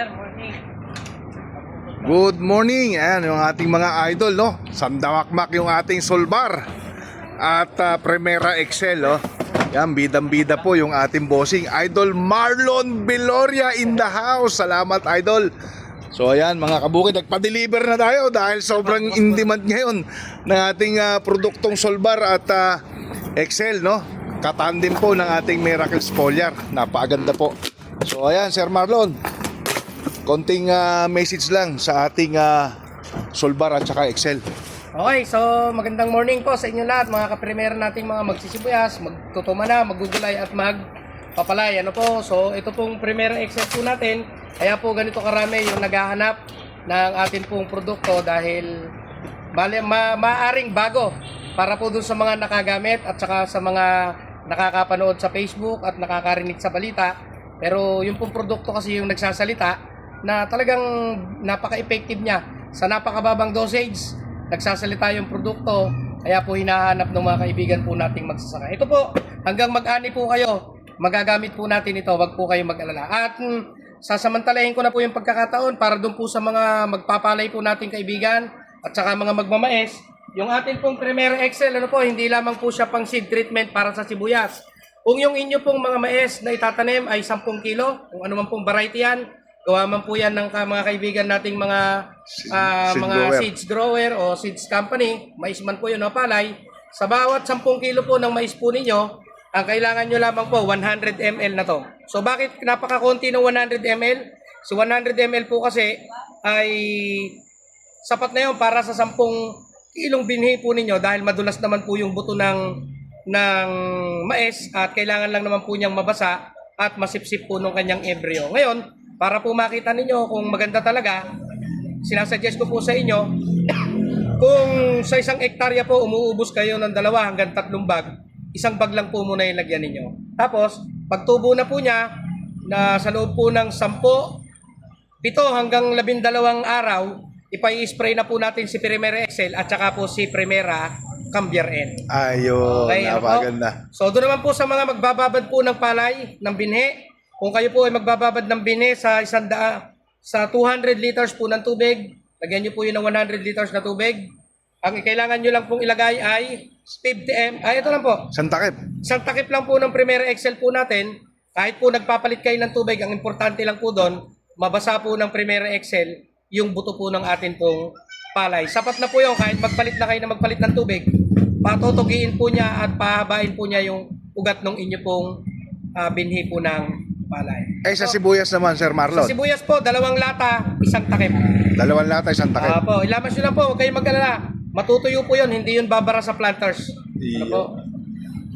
Morning. Good morning. Ayan yung ating mga idol, no? Sandamakmak yung ating Solbar at Primera Excel, no? Yan, bidang-bida po yung ating bossing Idol Marlon Beloria in the house. Salamat, idol. So ayan mga kabukid, nagpa-deliver na tayo dahil sobrang in demand ngayon ng ating produktong Solbar at Excel, no? Katandem po ng ating Miracle Foliar. Napakaganda po. So ayan, Sir Marlon, konting message lang sa ating Solbar at saka Excel. Okay, so magandang morning po sa inyo lahat, mga kaprimera nating mga magsisibuyas, magtutuma maggugulay at magpapalay. Ano po? So ito pong Primera Excel po natin. Kaya po ganito karami yung naghahanap ng atin pong produkto dahil maaring bago para po dun sa mga nakagamit at saka sa mga nakakapanood sa Facebook at nakakarinig sa balita. Pero yung pong produkto kasi yung nagsasalita na talagang napaka-effective niya sa napakababang dosage. Nagsasalita yung produkto, kaya po hinahanap ng mga kaibigan po nating magsasaka. Ito po, hanggang mag-ani po kayo, magagamit po natin ito, wag po kayong mag-alala. At sasamantalahin ko na po yung pagkakataon para doon po sa mga magpapalay po nating kaibigan at saka mga magmamais. Yung atin pong Primera Excel, ano po, hindi lamang po siya pang seed treatment para sa sibuyas. Kung yung inyo pong mga mais na itatanim ay 10 kilo, kung ano man pong variety yan, gawa man po yan ng mga kaibigan nating mga seeds grower o seeds company, mais man po yun o palay. Sa bawat 10 kilo po ng mais po ninyo, ang kailangan nyo lamang po 100 ml na to. So bakit napakakonti ng 100 ml? So 100 ml po kasi ay sapat na yun para sa 10 kilong binhi po ninyo dahil madulas naman po yung buto ng mais at kailangan lang naman po niyang mabasa at masipsip po ng kanyang embryo. Ngayon, para po makita ninyo kung maganda talaga, sinasuggest ko po sa inyo, kung sa 1 hektarya po umuubos kayo ng 2 hanggang 3 bag, 1 bag lang po muna yung lagyan ninyo. Tapos, pagtubo na po niya, na sa loob po ng 7 hanggang 12 araw, ipa-spray na po natin si Primera Excel at saka po si Primera Cambiar N. Ayun, Okay, napakaganda. So doon naman po sa mga magbababad po ng palay, ng binhi, kung kayo po ay magbababad ng binhi sa 200 liters po ng tubig, lagyan nyo po yun ng 100 liters na tubig. Ang kailangan nyo lang pong ilagay ay 50 ito lang po. Santakip. Isang takip lang po ng Primera Excel po natin. Kahit po nagpapalit kayo ng tubig, ang importante lang po doon, mabasa po ng Primera Excel yung buto po ng atin pong palay. Sapat na po yun, kahit magpalit na kayo na magpalit ng tubig, patutugiin po niya at pahabain po niya yung ugat ng inyo pong binhi po ng palay. Sa sibuyas naman, Sir Marlon. Sa sibuyas po, 2 lata, 1 takip. 2 lata, 1 takip. Po, ilamas nyo lang po, huwag kayong mag-alala. Matutuyo po yun, hindi yun babara sa planters. Ano po?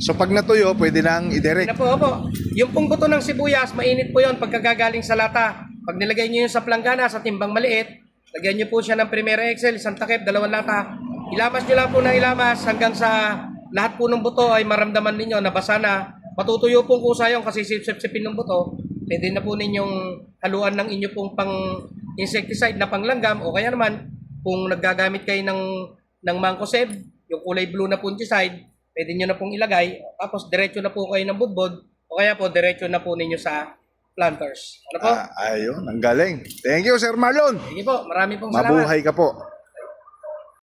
So pag natuyo, pwede nang i-direct. Ano po, opo. Yung pong buto ng sibuyas, mainit po yun pagkagagaling sa lata. Pag nilagay nyo yun sa planggana, sa timbang maliit, lagyan nyo po siya ng Primera Excel, 1 takip, 2 lata. Ilamas nyo lang po ng ilamas hanggang sa lahat po ng buto ay maramdaman ninyo na basa na. Matutuyo pong kusa yun kasi sip-sipin ng buto. Pwede na po ninyong haluan ng inyo pong pang-insecticide na panglanggam o kaya naman kung naggagamit kayo ng Mancozeb, yung kulay blue na fungicide, pwede nyo na pong ilagay. Tapos diretso na po kayo ng budbod o kaya po diretso na po ninyo sa planters. Ano po? Ayun, ang galing. Thank you, Sir Marlon. Sige po, marami pong salamat. Mabuhay ka po.